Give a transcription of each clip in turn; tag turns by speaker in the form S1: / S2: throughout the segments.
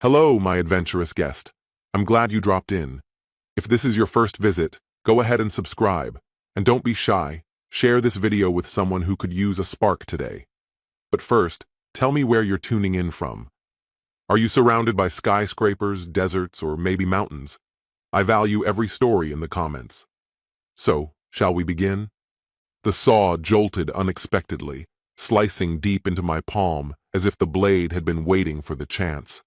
S1: Hello, my adventurous guest. I'm glad you dropped in. If this is your first visit, go ahead and subscribe. And don't be shy, share this video with someone who could use a spark today. But first, tell me where you're tuning in from. Are you surrounded by skyscrapers, deserts, or maybe mountains? I value every story in the comments. So, shall we begin? The saw jolted unexpectedly, slicing deep into my palm as if the blade had been waiting for the chance.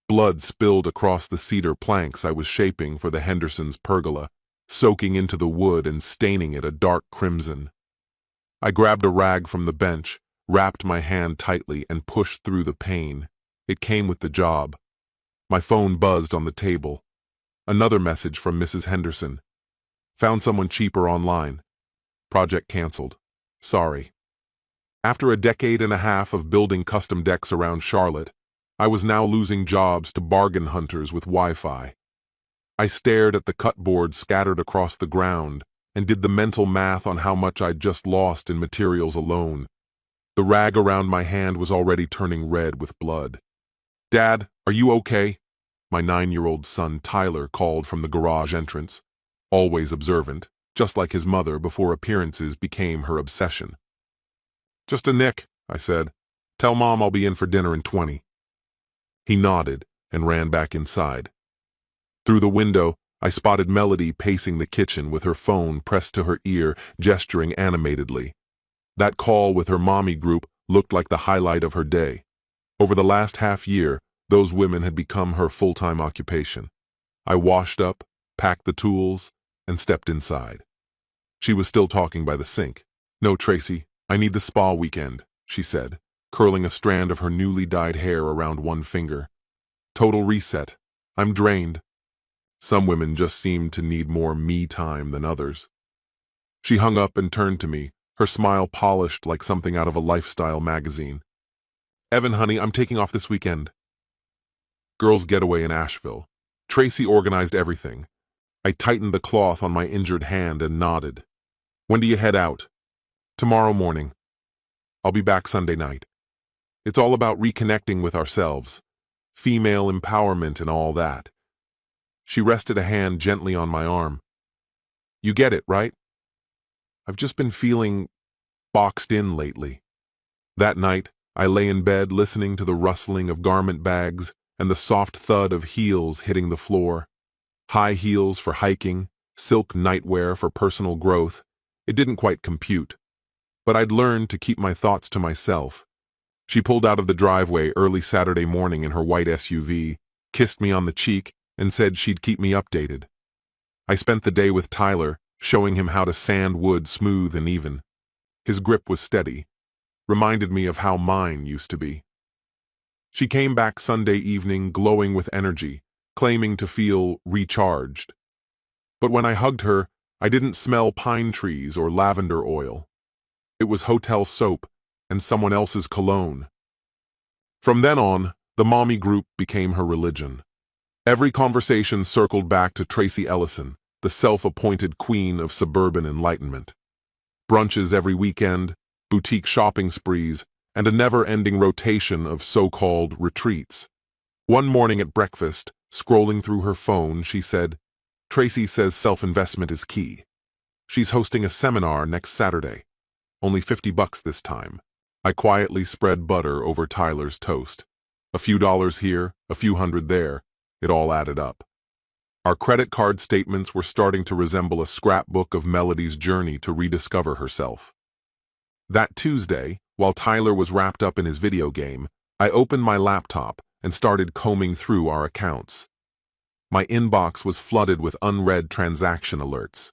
S1: Blood spilled across the cedar planks I was shaping for the Hendersons' pergola, soaking into the wood and staining it a dark crimson. I grabbed a rag from the bench, wrapped my hand tightly, and pushed through the pain. It came with the job. My phone buzzed on the table. Another message from Mrs. Henderson. Found someone cheaper online. Project canceled. Sorry. After a decade and a half of building custom decks around Charlotte, I was now losing jobs to bargain hunters with Wi-Fi. I stared at the cutboards scattered across the ground and did the mental math on how much I'd just lost in materials alone. The rag around my hand was already turning red with blood. "Dad, are you okay?" My 9-year-old son Tyler called from the garage entrance, always observant, just like his mother before appearances became her obsession. "Just a nick," I said. "Tell Mom I'll be in for dinner in 20. He nodded and ran back inside. Through the window, I spotted Melody pacing the kitchen with her phone pressed to her ear, gesturing animatedly. That call with her mommy group looked like the highlight of her day. Over the last half-year, those women had become her full-time occupation. I washed up, packed the tools, and stepped inside. She was still talking by the sink. "No, Tracy, I need the spa weekend," she said, curling a strand of her newly dyed hair around one finger. "Total reset. I'm drained." Some women just seemed to need more me time than others. She hung up and turned to me, her smile polished like something out of a lifestyle magazine. "Evan, honey, I'm taking off this weekend." Girls' getaway in Asheville. Tracy organized everything. I tightened the cloth on my injured hand and nodded. "When do you head out?" "Tomorrow morning. I'll be back Sunday night. It's all about reconnecting with ourselves, female empowerment and all that." She rested a hand gently on my arm. "You get it, right? I've just been feeling boxed in lately." That night, I lay in bed listening to the rustling of garment bags and the soft thud of heels hitting the floor. High heels for hiking, silk nightwear for personal growth. It didn't quite compute. But I'd learned to keep my thoughts to myself. She pulled out of the driveway early Saturday morning in her white SUV, kissed me on the cheek, and said she'd keep me updated. I spent the day with Tyler, showing him how to sand wood smooth and even. His grip was steady, reminded me of how mine used to be. She came back Sunday evening glowing with energy, claiming to feel recharged. But when I hugged her, I didn't smell pine trees or lavender oil. It was hotel soap and someone else's cologne. From then on, the mommy group became her religion. Every conversation circled back to Tracy Ellison, the self-appointed queen of suburban enlightenment. Brunches every weekend, boutique shopping sprees, and a never-ending rotation of so-called retreats. One morning at breakfast, scrolling through her phone, she said, "Tracy says self-investment is key. She's hosting a seminar next Saturday. Only $50 this time." I quietly spread butter over Tyler's toast. A few dollars here, a few hundred there. It all added up. Our credit card statements were starting to resemble a scrapbook of Melody's journey to rediscover herself. That Tuesday, while Tyler was wrapped up in his video game, I opened my laptop and started combing through our accounts. My inbox was flooded with unread transaction alerts.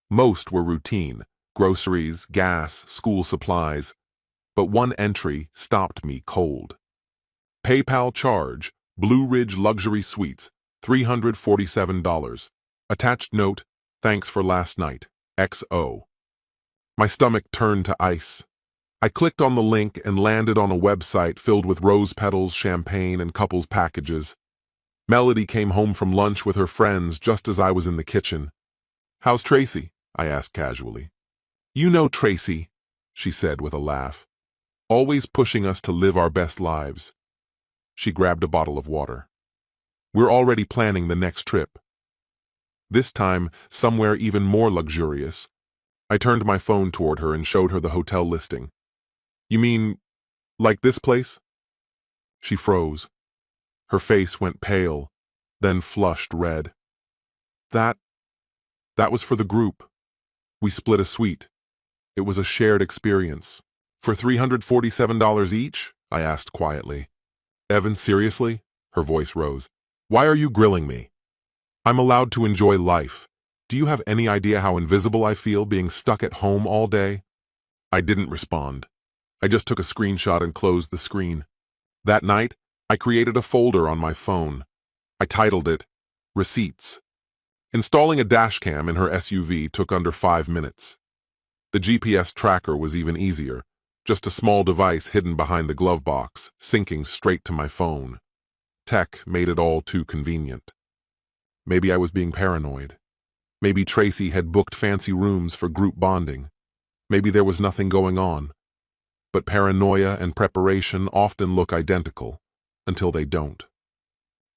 S1: Most were routine: groceries, gas, school supplies. But one entry stopped me cold. PayPal charge, Blue Ridge Luxury Suites, $347. Attached note, "Thanks for last night, XO." My stomach turned to ice. I clicked on the link and landed on a website filled with rose petals, champagne, and couples packages. Melody came home from lunch with her friends just as I was in the kitchen. "How's Tracy?" I asked casually. "You know Tracy," she said with a laugh. "Always pushing us to live our best lives." She grabbed a bottle of water. We're already planning the next trip. This time, somewhere even more luxurious. I turned my phone toward her and showed her the hotel listing. You mean, like this place? She froze. Her face went pale, then flushed red. That was for the group. We split a suite. It was a shared experience. For $347 each? I asked quietly. Evan, seriously? Her voice rose. Why are you grilling me? I'm allowed to enjoy life. Do you have any idea how invisible I feel being stuck at home all day? I didn't respond. I just took a screenshot and closed the screen. That night, I created a folder on my phone. I titled it, Receipts. Installing a dashcam in her SUV took under 5 minutes. The GPS tracker was even easier, just a small device hidden behind the glove box, syncing straight to my phone. Tech made it all too convenient. Maybe I was being paranoid. Maybe Tracy had booked fancy rooms for group bonding. Maybe there was nothing going on. But paranoia and preparation often look identical, until they don't.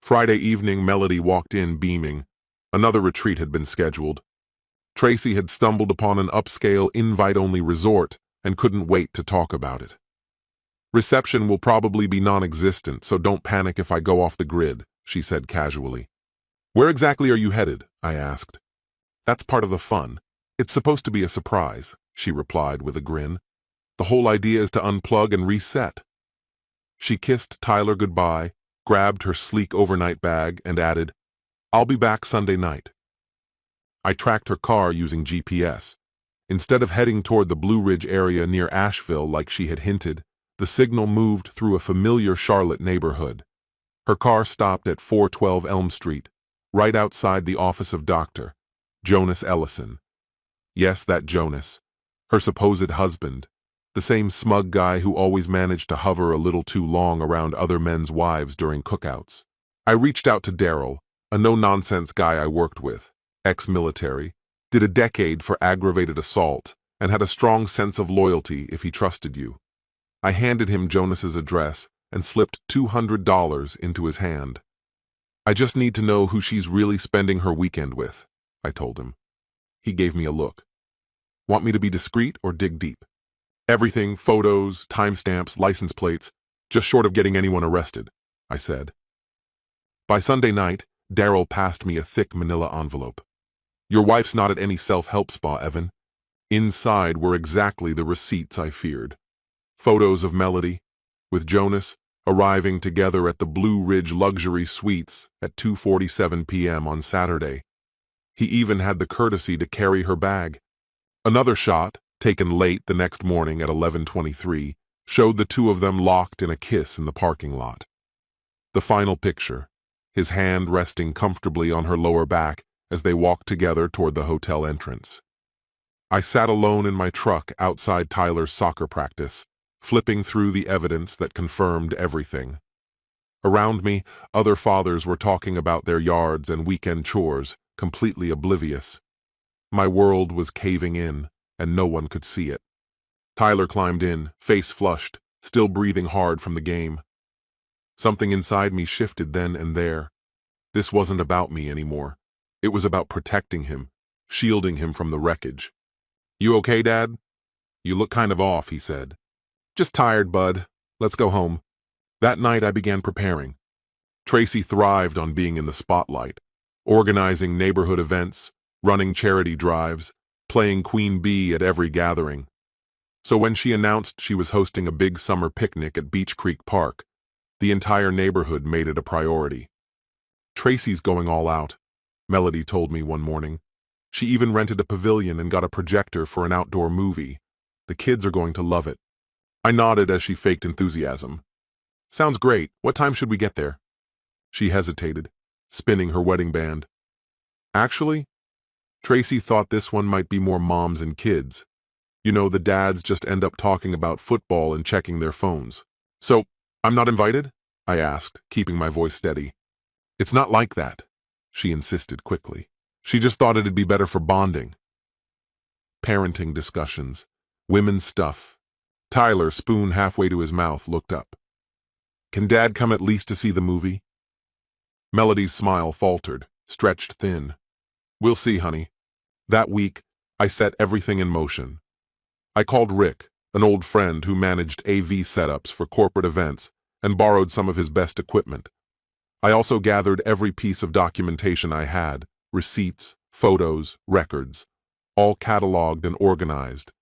S1: Friday evening, Melody walked in beaming. Another retreat had been scheduled. Tracy had stumbled upon an upscale, invite-only resort and couldn't wait to talk about it. Reception will probably be non-existent, so don't panic if I go off the grid, she said casually. Where exactly are you headed? I asked. That's part of the fun. It's supposed to be a surprise, she replied with a grin. The whole idea is to unplug and reset. She kissed Tyler goodbye, grabbed her sleek overnight bag, and added, I'll be back Sunday night. I tracked her car using GPS. Instead of heading toward the Blue Ridge area near Asheville like she had hinted, the signal moved through a familiar Charlotte neighborhood. Her car stopped at 412 Elm Street, right outside the office of Dr. Jonas Ellison. Yes, that Jonas, her supposed husband, the same smug guy who always managed to hover a little too long around other men's wives during cookouts. I reached out to Daryl, a no-nonsense guy I worked with, ex-military, did a decade for aggravated assault, and had a strong sense of loyalty if he trusted you. I handed him Jonas's address and slipped $200 into his hand. I just need to know who she's really spending her weekend with, I told him. He gave me a look. Want me to be discreet or dig deep? Everything, photos, timestamps, license plates, just short of getting anyone arrested, I said. By Sunday night, Daryl passed me a thick manila envelope. Your wife's not at any self-help spa, Evan. Inside were exactly the receipts I feared. Photos of Melody, with Jonas, arriving together at the Blue Ridge Luxury Suites at 2:47 p.m. on Saturday. He even had the courtesy to carry her bag. Another shot, taken late the next morning at 11:23, showed the two of them locked in a kiss in the parking lot. The final picture, his hand resting comfortably on her lower back as they walked together toward the hotel entrance. I sat alone in my truck outside Tyler's soccer practice, flipping through the evidence that confirmed everything. Around me, other fathers were talking about their yards and weekend chores, completely oblivious. My world was caving in, and no one could see it. Tyler climbed in, face flushed, still breathing hard from the game. Something inside me shifted then and there. This wasn't about me anymore. It was about protecting him, shielding him from the wreckage. You okay, Dad? You look kind of off, he said. Just tired, bud. Let's go home. That night I began preparing. Tracy thrived on being in the spotlight, organizing neighborhood events, running charity drives, playing Queen Bee at every gathering. So when she announced she was hosting a big summer picnic at Beach Creek Park, the entire neighborhood made it a priority. Tracy's going all out, Melody told me one morning. She even rented a pavilion and got a projector for an outdoor movie. The kids are going to love it. I nodded as she faked enthusiasm. Sounds great. What time should we get there? She hesitated, spinning her wedding band. Actually, Tracy thought this one might be more moms and kids. You know, the dads just end up talking about football and checking their phones. So, I'm not invited? I asked, keeping my voice steady. It's not like that, she insisted quickly. She just thought it'd be better for bonding. Parenting discussions, women's stuff. Tyler, spoon halfway to his mouth, looked up. Can Dad come at least to see the movie? Melody's smile faltered, stretched thin. We'll see, honey. That week, I set everything in motion. I called Rick, an old friend who managed AV setups for corporate events, and borrowed some of his best equipment. I also gathered every piece of documentation I had, receipts, photos, records, all cataloged and organized.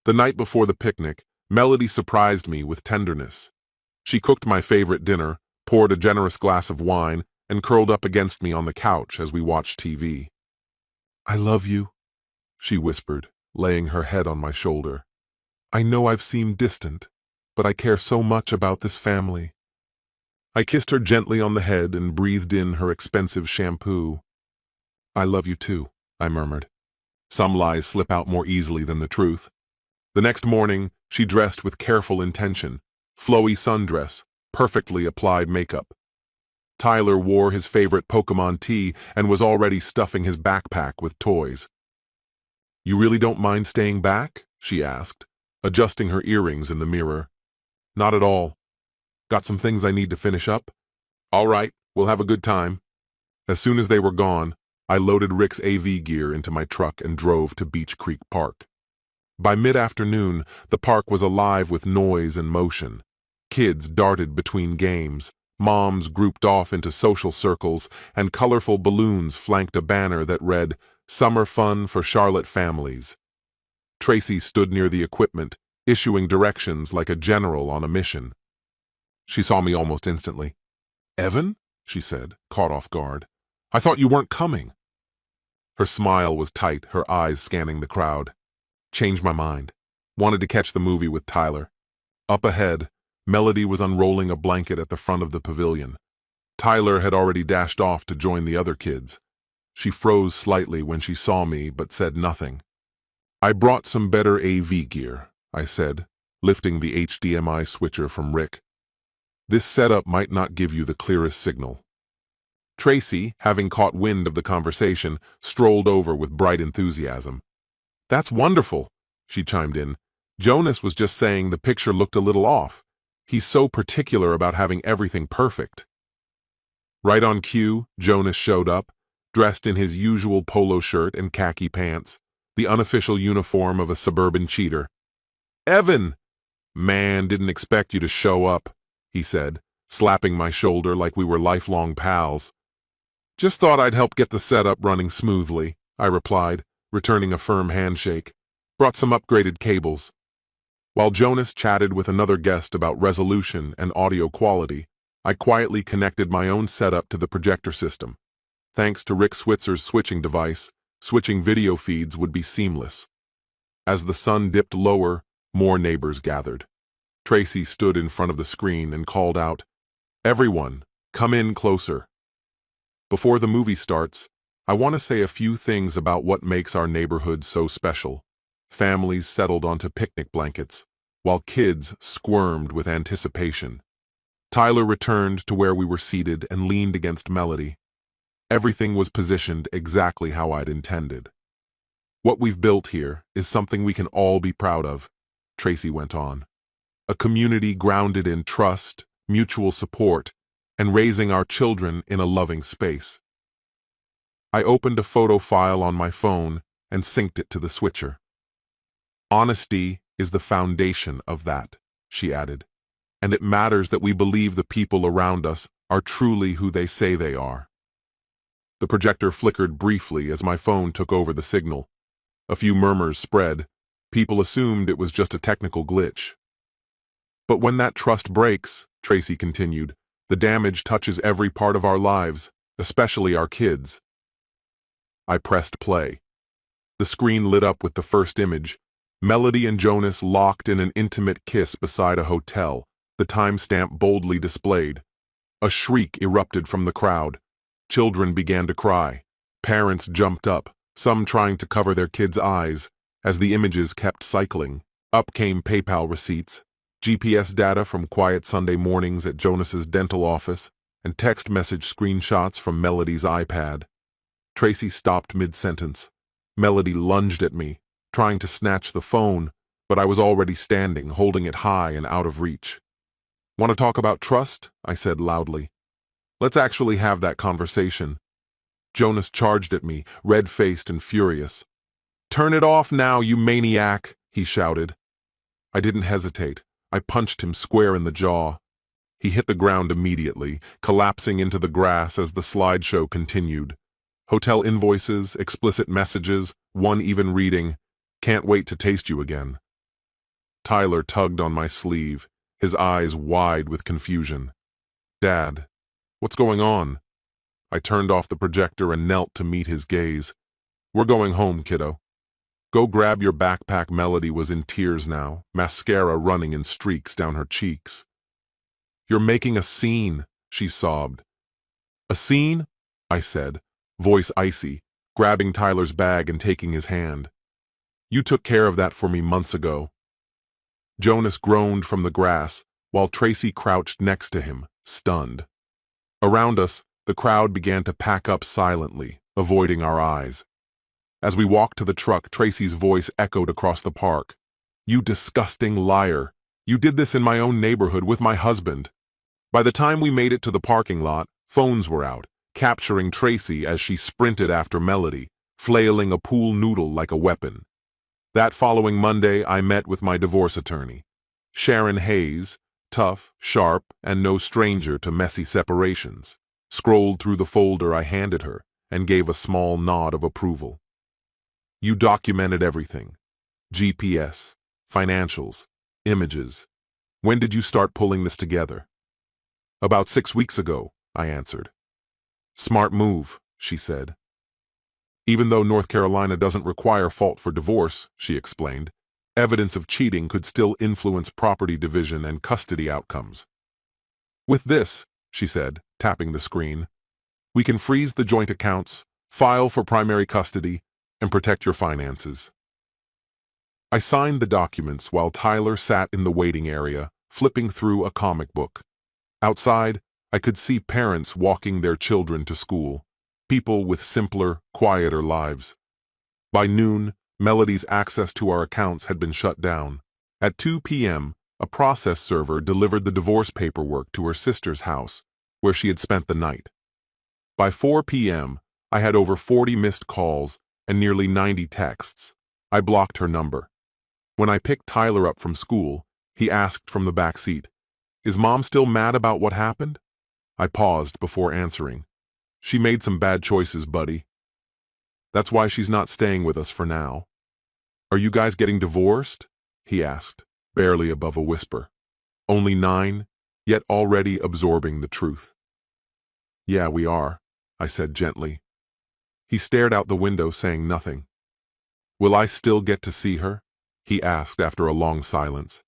S1: The night before the picnic, Melody surprised me with tenderness. She cooked my favorite dinner, poured a generous glass of wine, and curled up against me on the couch as we watched TV. I love you, she whispered, laying her head on my shoulder. I know I've seemed distant, but I care so much about this family. I kissed her gently on the head and breathed in her expensive shampoo. I love you too, I murmured. Some lies slip out more easily than the truth. The next morning, she dressed with careful intention, flowy sundress, perfectly applied makeup. Tyler wore his favorite Pokemon tee and was already stuffing his backpack with toys. You really don't mind staying back? She asked, adjusting her earrings in the mirror. Not at all. Got some things I need to finish up? All right, we'll have a good time. As soon as they were gone, I loaded Rick's AV gear into my truck and drove to Beach Creek Park. By mid-afternoon, the park was alive with noise and motion. Kids darted between games, moms grouped off into social circles, and colorful balloons flanked a banner that read, Summer Fun for Charlotte Families. Tracy stood near the equipment, issuing directions like a general on a mission. She saw me almost instantly. Evan? She said, caught off guard. I thought you weren't coming. Her smile was tight, her eyes scanning the crowd. Changed my mind. Wanted to catch the movie with Tyler. Up ahead, Melody was unrolling a blanket at the front of the pavilion. Tyler had already dashed off to join the other kids. She froze slightly when she saw me, but said nothing. I brought some better AV gear, I said, lifting the HDMI switcher from Rick. This setup might not give you the clearest signal. Tracy, having caught wind of the conversation, strolled over with bright enthusiasm. That's wonderful, she chimed in. Jonas was just saying the picture looked a little off. He's so particular about having everything perfect. Right on cue, Jonas showed up, dressed in his usual polo shirt and khaki pants, the unofficial uniform of a suburban cheater. Evan! Man, didn't expect you to show up, he said, slapping my shoulder like we were lifelong pals. Just thought I'd help get the setup running smoothly, I replied, returning a firm handshake. Brought some upgraded cables. While Jonas chatted with another guest about resolution and audio quality, I quietly connected my own setup to the projector system. Thanks to Rick Switzer's switching device, switching video feeds would be seamless. As the sun dipped lower, more neighbors gathered. Tracy stood in front of the screen and called out, Everyone, come in closer. Before the movie starts, I want to say a few things about what makes our neighborhood so special. Families settled onto picnic blankets, while kids squirmed with anticipation. Tyler returned to where we were seated and leaned against Melody. Everything was positioned exactly how I'd intended. What we've built here is something we can all be proud of, Tracy went on. A community grounded in trust, mutual support, and raising our children in a loving space. I opened a photo file on my phone and synced it to the switcher. Honesty is the foundation of that, she added, and it matters that we believe the people around us are truly who they say they are. The projector flickered briefly as my phone took over the signal. A few murmurs spread. People assumed it was just a technical glitch. But when that trust breaks, Tracy continued, the damage touches every part of our lives, especially our kids. I pressed play. The screen lit up with the first image. Melody and Jonas locked in an intimate kiss beside a hotel, the timestamp boldly displayed. A shriek erupted from the crowd. Children began to cry. Parents jumped up, some trying to cover their kids' eyes. As the images kept cycling, up came PayPal receipts, GPS data from quiet Sunday mornings at Jonas's dental office, and text message screenshots from Melody's iPad. Tracy stopped mid-sentence. Melody lunged at me, trying to snatch the phone, but I was already standing, holding it high and out of reach. Want to talk about trust? I said loudly. Let's actually have that conversation. Jonas charged at me, red-faced and furious. Turn it off now, you maniac, he shouted. I didn't hesitate. I punched him square in the jaw. He hit the ground immediately, collapsing into the grass as the slideshow continued. Hotel invoices, explicit messages, one even reading, "Can't wait to taste you again." Tyler tugged on my sleeve, his eyes wide with confusion. Dad, what's going on? I turned off the projector and knelt to meet his gaze. We're going home, kiddo. Go grab your backpack. Melody was in tears now, mascara running in streaks down her cheeks. You're making a scene, she sobbed. A scene? I said, voice icy, grabbing Tyler's bag and taking his hand. You took care of that for me months ago. Jonas groaned from the grass, while Tracy crouched next to him, stunned. Around us, the crowd began to pack up silently, avoiding our eyes. As we walked to the truck, Tracy's voice echoed across the park. You disgusting liar. You did this in my own neighborhood with my husband. By the time we made it to the parking lot, phones were out, capturing Tracy as she sprinted after Melody, flailing a pool noodle like a weapon. That following Monday, I met with my divorce attorney. Sharon Hayes, tough, sharp, and no stranger to messy separations, scrolled through the folder I handed her and gave a small nod of approval. You documented everything. GPS, financials, images. When did you start pulling this together? About 6 weeks ago, I answered. Smart move, she said. Even though North Carolina doesn't require fault for divorce, she explained, evidence of cheating could still influence property division and custody outcomes. With this, she said, tapping the screen, we can freeze the joint accounts, file for primary custody, and protect your finances. I signed the documents while Tyler sat in the waiting area, flipping through a comic book. Outside, I could see parents walking their children to school, people with simpler, quieter lives. By noon, Melody's access to our accounts had been shut down. At 2 p.m., a process server delivered the divorce paperwork to her sister's house, where she had spent the night. By 4 p.m., I had over 40 missed calls and nearly 90 texts. I blocked her number. When I picked Tyler up from school, he asked from the back seat, Is Mom still mad about what happened? I paused before answering. She made some bad choices, buddy. That's why she's not staying with us for now. Are you guys getting divorced? He asked, barely above a whisper. Only 9, yet already absorbing the truth. Yeah, we are, I said gently. He stared out the window, saying nothing. Will I still get to see her? He asked after a long silence.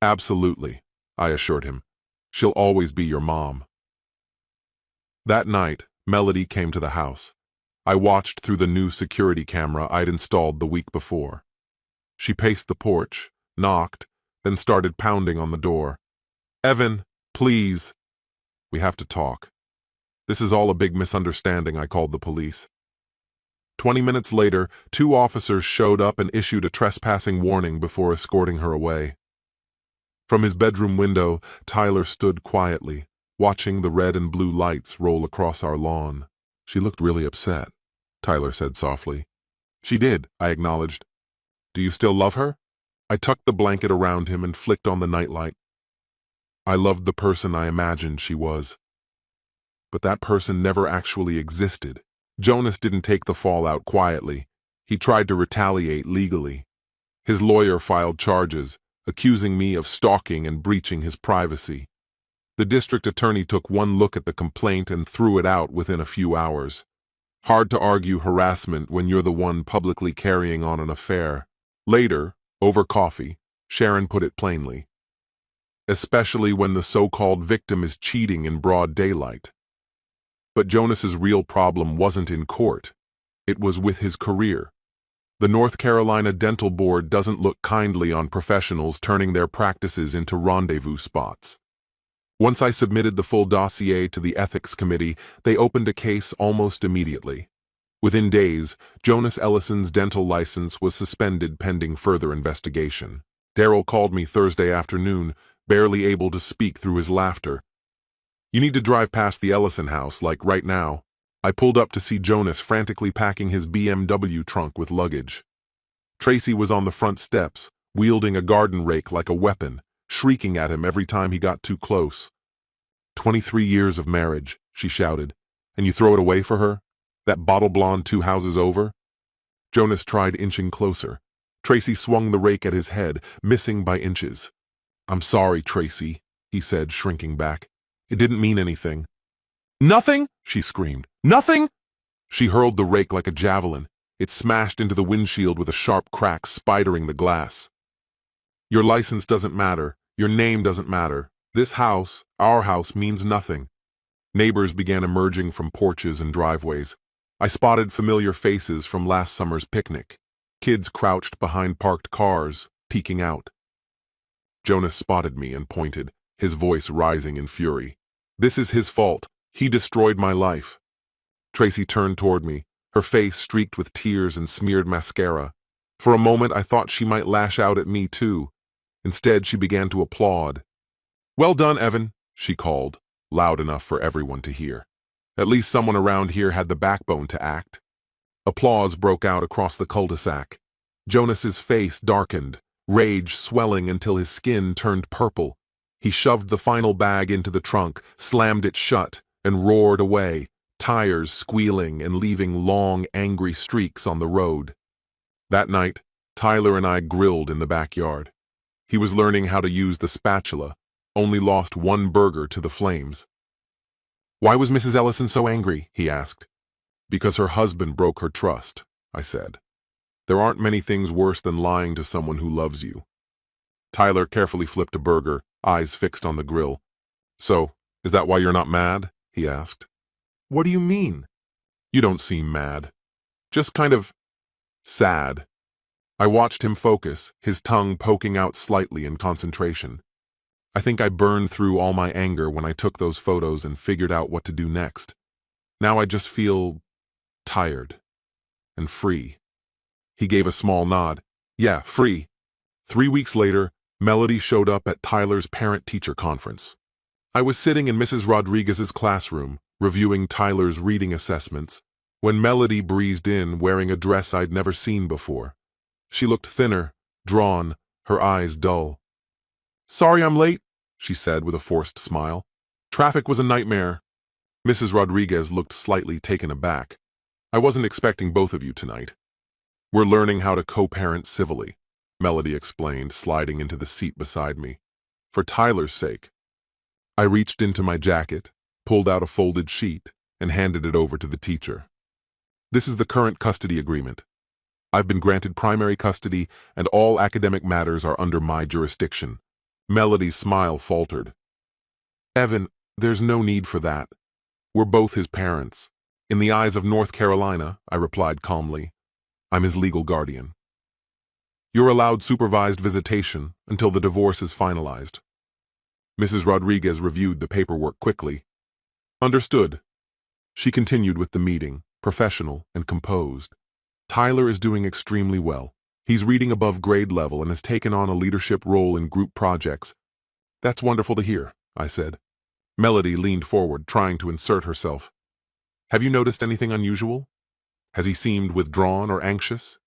S1: Absolutely, I assured him. She'll always be your mom. That night, Melody came to the house. I watched through the new security camera I'd installed the week before. She paced the porch, knocked, then started pounding on the door. Evan, please. We have to talk. This is all a big misunderstanding, I called the police. 20 minutes later, 2 officers showed up and issued a trespassing warning before escorting her away. From his bedroom window, Tyler stood quietly, watching the red and blue lights roll across our lawn. She looked really upset, Tyler said softly. She did, I acknowledged. Do you still love her? I tucked the blanket around him and flicked on the nightlight. I loved the person I imagined she was. But that person never actually existed. Jonas didn't take the fallout quietly. He tried to retaliate legally. His lawyer filed charges, accusing me of stalking and breaching his privacy. The district attorney took one look at the complaint and threw it out within a few hours. Hard to argue harassment when you're the one publicly carrying on an affair. Later, over coffee, Sharon put it plainly. Especially when the so-called victim is cheating in broad daylight. But Jonas's real problem wasn't in court. It was with his career. The North Carolina Dental Board doesn't look kindly on professionals turning their practices into rendezvous spots. Once I submitted the full dossier to the ethics committee, they opened a case almost immediately. Within days, Jonas Ellison's dental license was suspended pending further investigation. Daryl called me Thursday afternoon, barely able to speak through his laughter. "You need to drive past the Ellison house, like right now." I pulled up to see Jonas frantically packing his BMW trunk with luggage. Tracy was on the front steps, wielding a garden rake like a weapon, shrieking at him every time he got too close. 23 years of marriage," she shouted. "And you throw it away for her? That bottle blonde 2 houses over?" Jonas tried inching closer. Tracy swung the rake at his head, missing by inches. "I'm sorry, Tracy," he said, shrinking back. "It didn't mean anything." "Nothing?" she screamed. "Nothing?" She hurled the rake like a javelin. It smashed into the windshield with a sharp crack, spidering the glass. "Your license doesn't matter. Your name doesn't matter. This house, our house, means nothing." Neighbors began emerging from porches and driveways. I spotted familiar faces from last summer's picnic. Kids crouched behind parked cars, peeking out. Jonas spotted me and pointed, his voice rising in fury. "This is his fault. He destroyed my life." Tracy turned toward me, her face streaked with tears and smeared mascara. For a moment I thought she might lash out at me too. Instead, she began to applaud. "Well done, Evan," she called, loud enough for everyone to hear. At least someone around here had the backbone to act. Applause broke out across the cul-de-sac. Jonas's face darkened, rage swelling until his skin turned purple. He shoved the final bag into the trunk, slammed it shut, and roared away, tires squealing and leaving long, angry streaks on the road. That night, Tyler and I grilled in the backyard. He was learning how to use the spatula, only lost one burger to the flames. "Why was Mrs. Ellison so angry?" he asked. "Because her husband broke her trust," I said. "There aren't many things worse than lying to someone who loves you." Tyler carefully flipped a burger, eyes fixed on the grill. "So, is that why you're not mad?" he asked. "What do you mean?" "You don't seem mad. Just kind of sad." I watched him focus, his tongue poking out slightly in concentration. I think I burned through all my anger when I took those photos and figured out what to do next. Now I just feel tired and free. He gave a small nod. "Yeah, free." 3 weeks later, Melody showed up at Tyler's parent-teacher conference. I was sitting in Mrs. Rodriguez's classroom, reviewing Tyler's reading assessments, when Melody breezed in wearing a dress I'd never seen before. She looked thinner, drawn, her eyes dull. "Sorry I'm late," she said with a forced smile. "Traffic was a nightmare." Mrs. Rodriguez looked slightly taken aback. "I wasn't expecting both of you tonight." "We're learning how to co-parent civilly," Melody explained, sliding into the seat beside me. "For Tyler's sake." I reached into my jacket, pulled out a folded sheet, and handed it over to the teacher. "This is the current custody agreement. I've been granted primary custody, and all academic matters are under my jurisdiction." Melody's smile faltered. "Evan, there's no need for that. We're both his parents. In the eyes of North Carolina," I replied calmly, "I'm his legal guardian. You're allowed supervised visitation until the divorce is finalized." Mrs. Rodriguez reviewed the paperwork quickly. "Understood." She continued with the meeting, professional and composed. "Tyler is doing extremely well. He's reading above grade level and has taken on a leadership role in group projects." "That's wonderful to hear," I said. Melody leaned forward, trying to insert herself. "Have you noticed anything unusual? Has he seemed withdrawn or anxious?"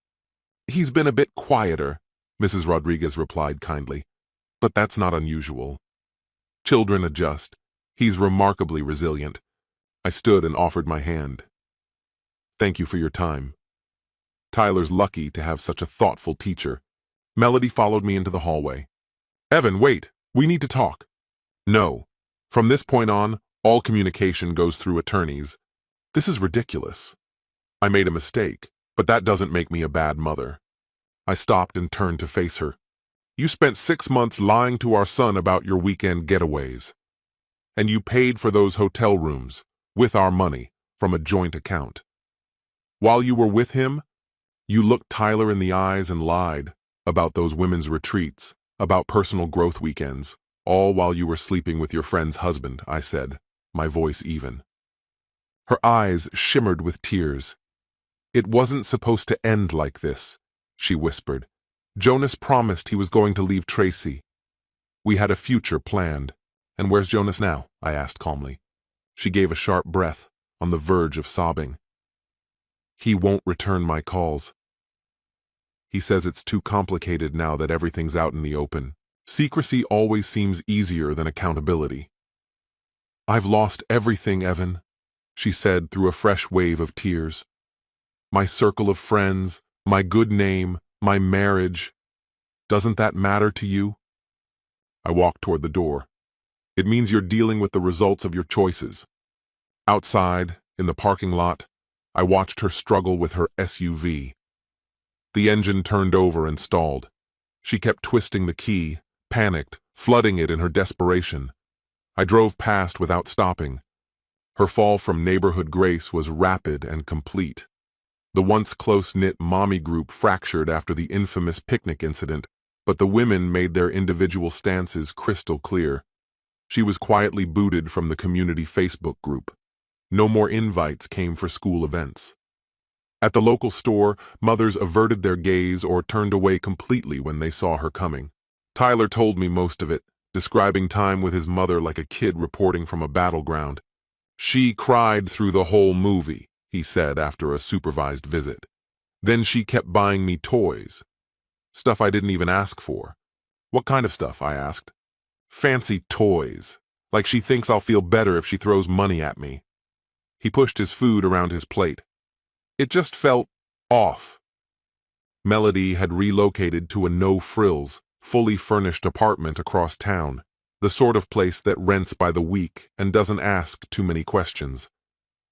S1: "He's been a bit quieter," Mrs. Rodriguez replied kindly. "But that's not unusual. Children adjust. He's remarkably resilient." I stood and offered my hand. "Thank you for your time." Tyler's lucky to have such a thoughtful teacher. Melody followed me into the hallway. "Evan, wait. We need to talk." "No. From this point on, all communication goes through attorneys. This is ridiculous. I made a mistake, but that doesn't make me a bad mother." I stopped and turned to face her. "You spent 6 months lying to our son about your weekend getaways. And you paid for those hotel rooms, with our money, from a joint account. While you were with him, you looked Tyler in the eyes and lied about those women's retreats, about personal growth weekends, all while you were sleeping with your friend's husband," I said, my voice even. Her eyes shimmered with tears. "It wasn't supposed to end like this," she whispered. "Jonas promised he was going to leave Tracy." We had a future planned. And where's Jonas now? I asked calmly. She gave a sharp breath, on the verge of sobbing. He won't return my calls. He says it's too complicated now that everything's out in the open. Secrecy always seems easier than accountability. I've lost everything, Evan, she said through a fresh wave of tears. My circle of friends, my good name, my marriage. Doesn't that matter to you? I walked toward the door. It means you're dealing with the results of your choices. Outside, in the parking lot, I watched her struggle with her SUV. The engine turned over and stalled. She kept twisting the key, panicked, flooding it in her desperation. I drove past without stopping. Her fall from neighborhood grace was rapid and complete. The once close-knit mommy group fractured after the infamous picnic incident, but the women made their individual stances crystal clear. She was quietly booted from the community Facebook group. No more invites came for school events. At the local store, mothers averted their gaze or turned away completely when they saw her coming. Tyler told me most of it, describing time with his mother like a kid reporting from a battleground. She cried through the whole movie, he said after a supervised visit. Then she kept buying me toys. Stuff I didn't even ask for. What kind of stuff? I asked. Fancy toys. Like she thinks I'll feel better if she throws money at me. He pushed his food around his plate. It just felt off. Melody had relocated to a no-frills, fully furnished apartment across town, the sort of place that rents by the week and doesn't ask too many questions.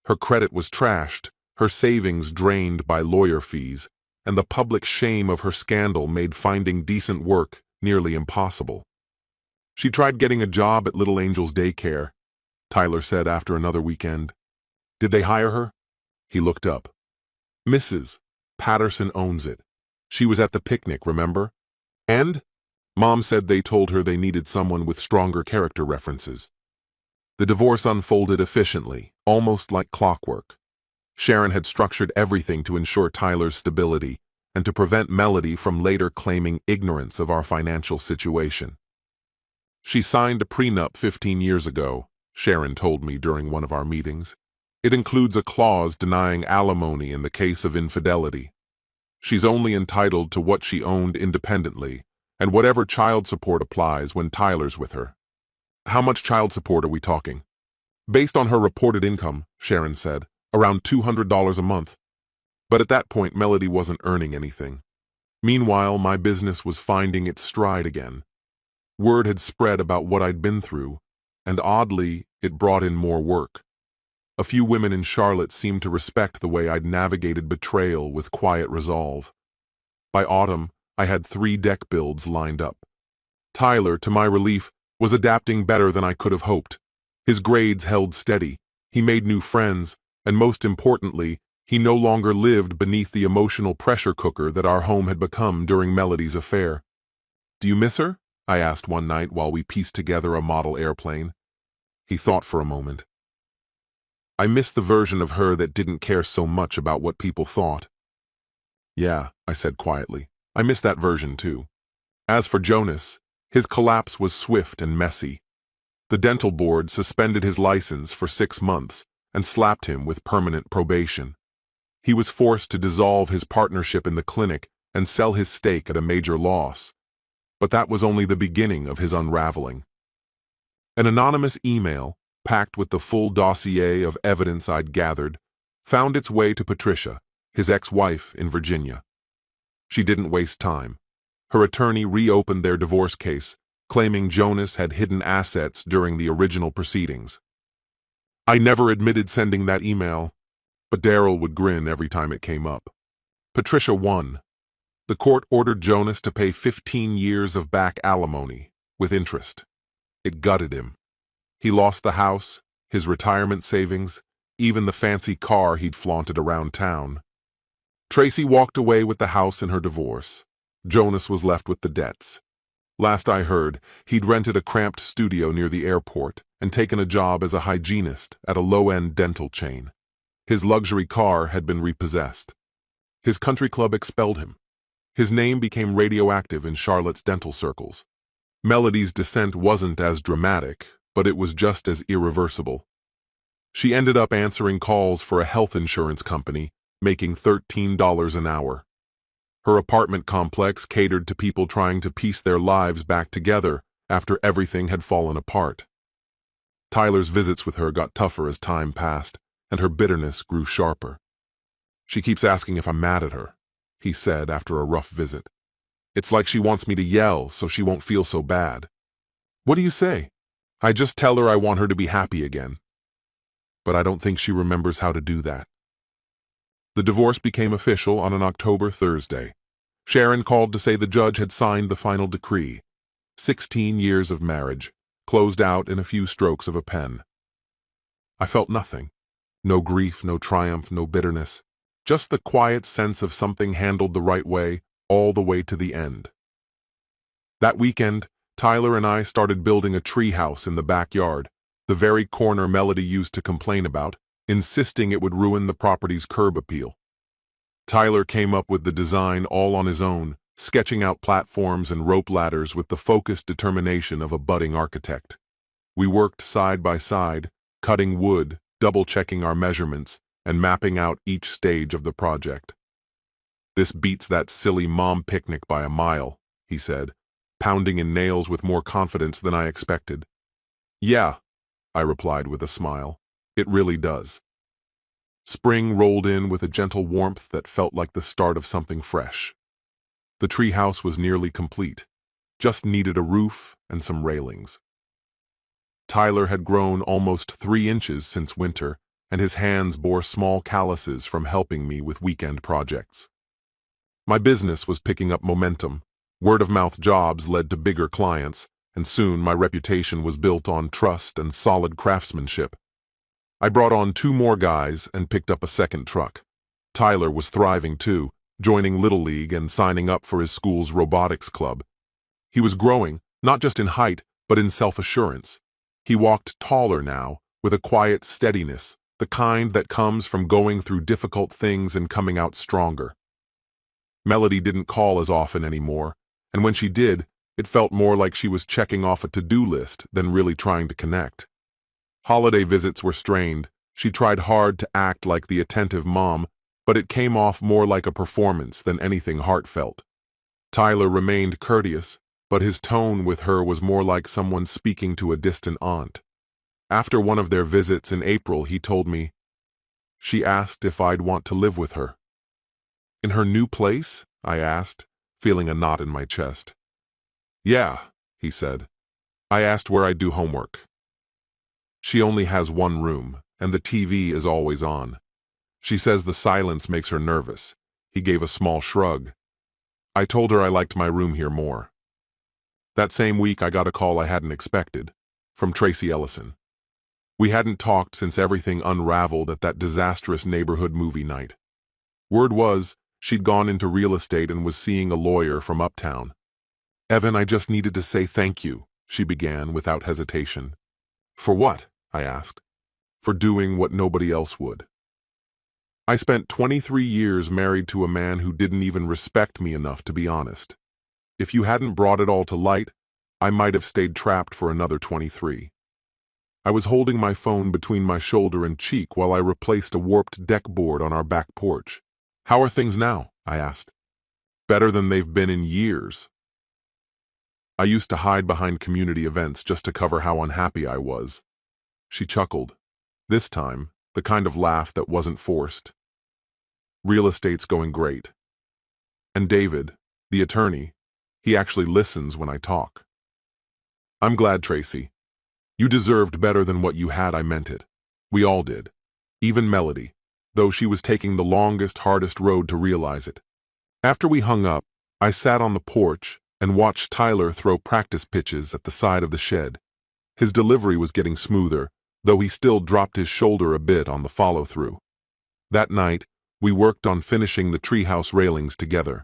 S1: Her credit was trashed, her savings drained by lawyer fees, and the public shame of her scandal made finding decent work nearly impossible. She tried getting a job at Little Angel's daycare, Tyler said after another weekend. Did they hire her? He looked up. Mrs. Patterson owns it. She was at the picnic, remember? And? Mom said they told her they needed someone with stronger character references. The divorce unfolded efficiently, almost like clockwork. Sharon had structured everything to ensure Tyler's stability and to prevent Melody from later claiming ignorance of our financial situation. She signed a prenup 15 years ago, Sharon told me during one of our meetings. It includes a clause denying alimony in the case of infidelity. She's only entitled to what she owned independently, and whatever child support applies when Tyler's with her. How much child support are we talking? Based on her reported income, Sharon said, around $200 a month. But at that point, Melody wasn't earning anything. Meanwhile, my business was finding its stride again. Word had spread about what I'd been through, and oddly, it brought in more work. A few women in Charlotte seemed to respect the way I'd navigated betrayal with quiet resolve. By autumn, I had 3 deck builds lined up. Tyler, to my relief, was adapting better than I could have hoped. His grades held steady, he made new friends, and most importantly, he no longer lived beneath the emotional pressure cooker that our home had become during Melody's affair. Do you miss her? I asked one night while we pieced together a model airplane. He thought for a moment. I miss the version of her that didn't care so much about what people thought. Yeah, I said quietly. I miss that version too. As for Jonas, his collapse was swift and messy. The dental board suspended his license for 6 months and slapped him with permanent probation. He was forced to dissolve his partnership in the clinic and sell his stake at a major loss. But that was only the beginning of his unraveling. An anonymous email, packed with the full dossier of evidence I'd gathered, found its way to Patricia, his ex-wife in Virginia. She didn't waste time. Her attorney reopened their divorce case, claiming Jonas had hidden assets during the original proceedings. I never admitted sending that email, but Daryl would grin every time it came up. Patricia won. The court ordered Jonas to pay 15 years of back alimony, with interest. It gutted him. He lost the house, his retirement savings, even the fancy car he'd flaunted around town. Tracy walked away with the house in her divorce. Jonas was left with the debts. Last I heard, he'd rented a cramped studio near the airport and taken a job as a hygienist at a low-end dental chain. His luxury car had been repossessed. His country club expelled him. His name became radioactive in Charlotte's dental circles. Melody's descent wasn't as dramatic, but it was just as irreversible. She ended up answering calls for a health insurance company, making $13 an hour. Her apartment complex catered to people trying to piece their lives back together after everything had fallen apart. Tyler's visits with her got tougher as time passed, and her bitterness grew sharper. "She keeps asking if I'm mad at her," he said after a rough visit. "It's like she wants me to yell so she won't feel so bad." "What do you say?" "I just tell her I want her to be happy again." But I don't think she remembers how to do that. The divorce became official on an October Thursday. Sharon called to say the judge had signed the final decree. 16 years of marriage, closed out in a few strokes of a pen. I felt nothing. No grief, no triumph, no bitterness. Just the quiet sense of something handled the right way, all the way to the end. That weekend, Tyler and I started building a treehouse in the backyard, the very corner Melody used to complain about, insisting it would ruin the property's curb appeal. Tyler came up with the design all on his own, sketching out platforms and rope ladders with the focused determination of a budding architect. We worked side by side, cutting wood, double-checking our measurements, and mapping out each stage of the project. "This beats that silly mom picnic by a mile," he said, pounding in nails with more confidence than I expected. "Yeah," I replied with a smile. "It really does." Spring rolled in with a gentle warmth that felt like the start of something fresh. The treehouse was nearly complete, just needed a roof and some railings. Tyler had grown almost 3 inches since winter, and his hands bore small calluses from helping me with weekend projects. My business was picking up momentum. Word-of-mouth jobs led to bigger clients, and soon my reputation was built on trust and solid craftsmanship. I brought on 2 more guys and picked up a second truck. Tyler was thriving too, joining Little League and signing up for his school's robotics club. He was growing, not just in height, but in self-assurance. He walked taller now, with a quiet steadiness, the kind that comes from going through difficult things and coming out stronger. Melody didn't call as often anymore, and when she did, it felt more like she was checking off a to-do list than really trying to connect. Holiday visits were strained. She tried hard to act like the attentive mom, but it came off more like a performance than anything heartfelt. Tyler remained courteous, but his tone with her was more like someone speaking to a distant aunt. After one of their visits in April, he told me, "She asked if I'd want to live with her." "In her new place?" I asked, feeling a knot in my chest. "Yeah," he said. "I asked where I'd do homework. She only has 1 room, and the TV is always on. She says the silence makes her nervous." He gave a small shrug. "I told her I liked my room here more." That same week, I got a call I hadn't expected, from Tracy Ellison. We hadn't talked since everything unraveled at that disastrous neighborhood movie night. Word was, she'd gone into real estate and was seeing a lawyer from uptown. "Evan, I just needed to say thank you," she began without hesitation. "For what?" I asked. "For doing what nobody else would. I spent 23 years married to a man who didn't even respect me enough to be honest. If you hadn't brought it all to light, I might have stayed trapped for another 23. I was holding my phone between my shoulder and cheek while I replaced a warped deck board on our back porch. "How are things now?" I asked. "Better than they've been in years." I used to hide behind community events just to cover how unhappy I was. She chuckled. This time, the kind of laugh that wasn't forced. "Real estate's going great. And David, the attorney, he actually listens when I talk." "I'm glad, Tracy. You deserved better than what you had, I meant it. We all did. Even Melody, though she was taking the longest, hardest road to realize it." After we hung up, I sat on the porch and watched Tyler throw practice pitches at the side of the shed. His delivery was getting smoother, though he still dropped his shoulder a bit on the follow-through. That night, we worked on finishing the treehouse railings together.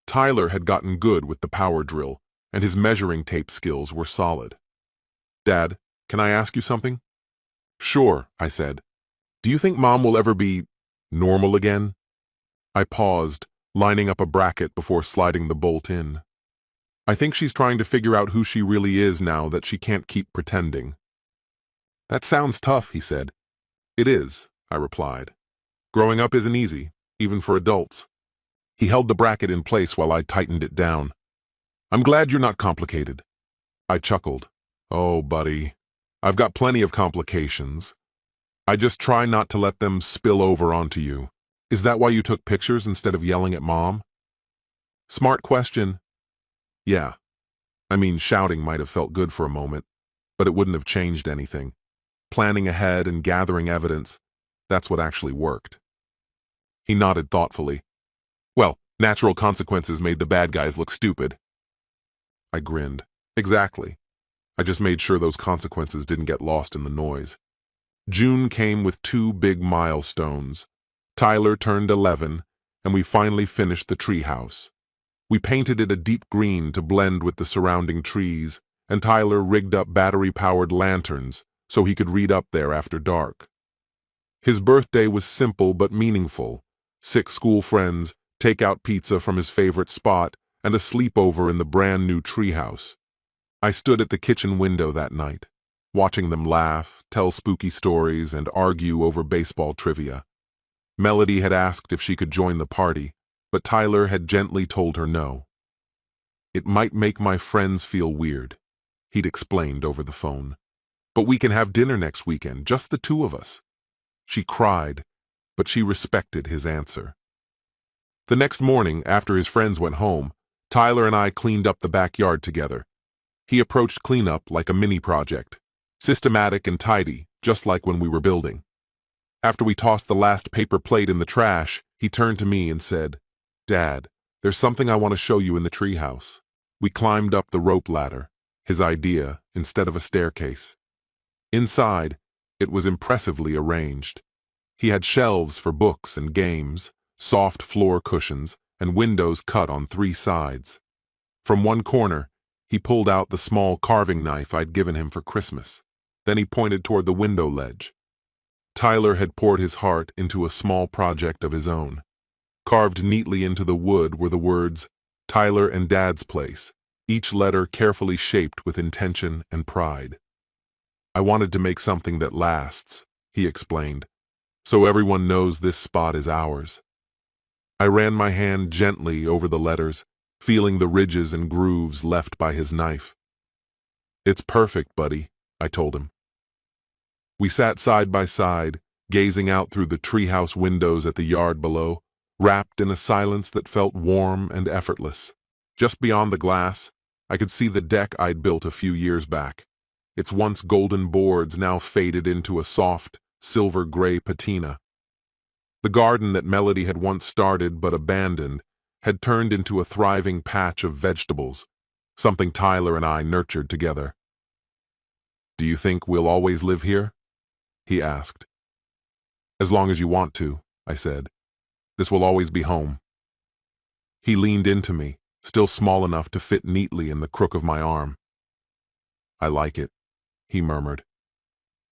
S1: Tyler had gotten good with the power drill, and his measuring tape skills were solid. "Dad, can I ask you something?" "Sure," I said. "Do you think Mom will ever be normal again?" I paused, lining up a bracket before sliding the bolt in. I think she's trying to figure out who she really is now that she can't keep pretending. That sounds tough, he said. It is, I replied. Growing up isn't easy, even for adults. He held the bracket in place while I tightened it down. I'm glad you're not complicated. I chuckled. Oh, buddy, I've got plenty of complications. I just try not to let them spill over onto you. Is that why you took pictures instead of yelling at Mom? Smart question. Yeah. I mean, shouting might have felt good for a moment, but it wouldn't have changed anything. Planning ahead and gathering evidence, that's what actually worked. He nodded thoughtfully. Well, natural consequences made the bad guys look stupid. I grinned. Exactly. I just made sure those consequences didn't get lost in the noise. June came with 2 big milestones. Tyler turned 11, and we finally finished the treehouse. We painted it a deep green to blend with the surrounding trees, and Tyler rigged up battery-powered lanterns so he could read up there after dark. His birthday was simple but meaningful. 6 school friends, takeout pizza from his favorite spot, and a sleepover in the brand-new treehouse. I stood at the kitchen window that night, watching them laugh, tell spooky stories, and argue over baseball trivia. Melody had asked if she could join the party, but Tyler had gently told her no. It might make my friends feel weird, he'd explained over the phone. But we can have dinner next weekend, just the 2 of us. She cried, but she respected his answer. The next morning, after his friends went home, Tyler and I cleaned up the backyard together. He approached cleanup like a mini project, systematic and tidy, just like when we were building. After we tossed the last paper plate in the trash, he turned to me and said, Dad, there's something I want to show you in the treehouse. We climbed up the rope ladder, his idea, instead of a staircase. Inside, it was impressively arranged. He had shelves for books and games, soft floor cushions, and windows cut on 3 sides. From one corner, he pulled out the small carving knife I'd given him for Christmas. Then he pointed toward the window ledge. Tyler had poured his heart into a small project of his own. Carved neatly into the wood were the words, Tyler and Dad's Place, each letter carefully shaped with intention and pride. I wanted to make something that lasts, he explained, so everyone knows this spot is ours. I ran my hand gently over the letters, feeling the ridges and grooves left by his knife. It's perfect, buddy, I told him. We sat side by side, gazing out through the treehouse windows at the yard below, wrapped in a silence that felt warm and effortless. Just beyond the glass, I could see the deck I'd built a few years back. Its once golden boards now faded into a soft, silver-gray patina. The garden that Melody had once started but abandoned had turned into a thriving patch of vegetables, something Tyler and I nurtured together. Do you think we'll always live here? He asked. As long as you want to, I said. This will always be home. He leaned into me, still small enough to fit neatly in the crook of my arm. I like it, he murmured.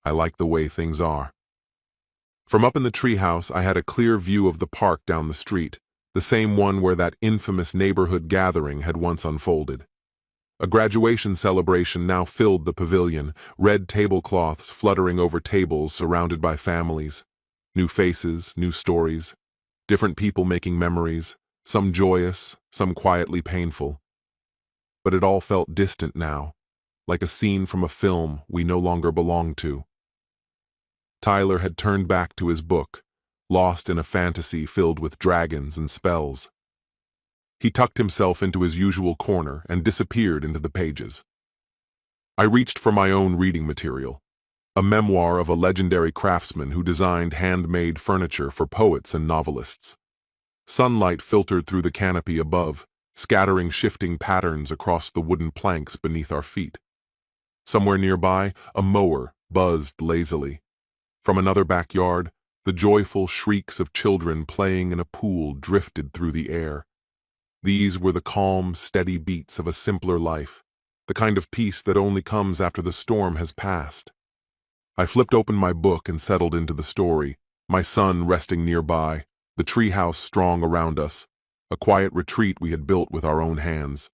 S1: I like the way things are. From up in the treehouse, I had a clear view of the park down the street, the same one where that infamous neighborhood gathering had once unfolded. A graduation celebration now filled the pavilion, red tablecloths fluttering over tables surrounded by families. New faces, new stories, different people making memories, some joyous, some quietly painful. But it all felt distant now, like a scene from a film we no longer belonged to. Tyler had turned back to his book, lost in a fantasy filled with dragons and spells. He tucked himself into his usual corner and disappeared into the pages. I reached for my own reading material, a memoir of a legendary craftsman who designed handmade furniture for poets and novelists. Sunlight filtered through the canopy above, scattering shifting patterns across the wooden planks beneath our feet. Somewhere nearby, a mower buzzed lazily. From another backyard, the joyful shrieks of children playing in a pool drifted through the air. These were the calm, steady beats of a simpler life, the kind of peace that only comes after the storm has passed. I flipped open my book and settled into the story, my son resting nearby, the treehouse strong around us, a quiet retreat we had built with our own hands.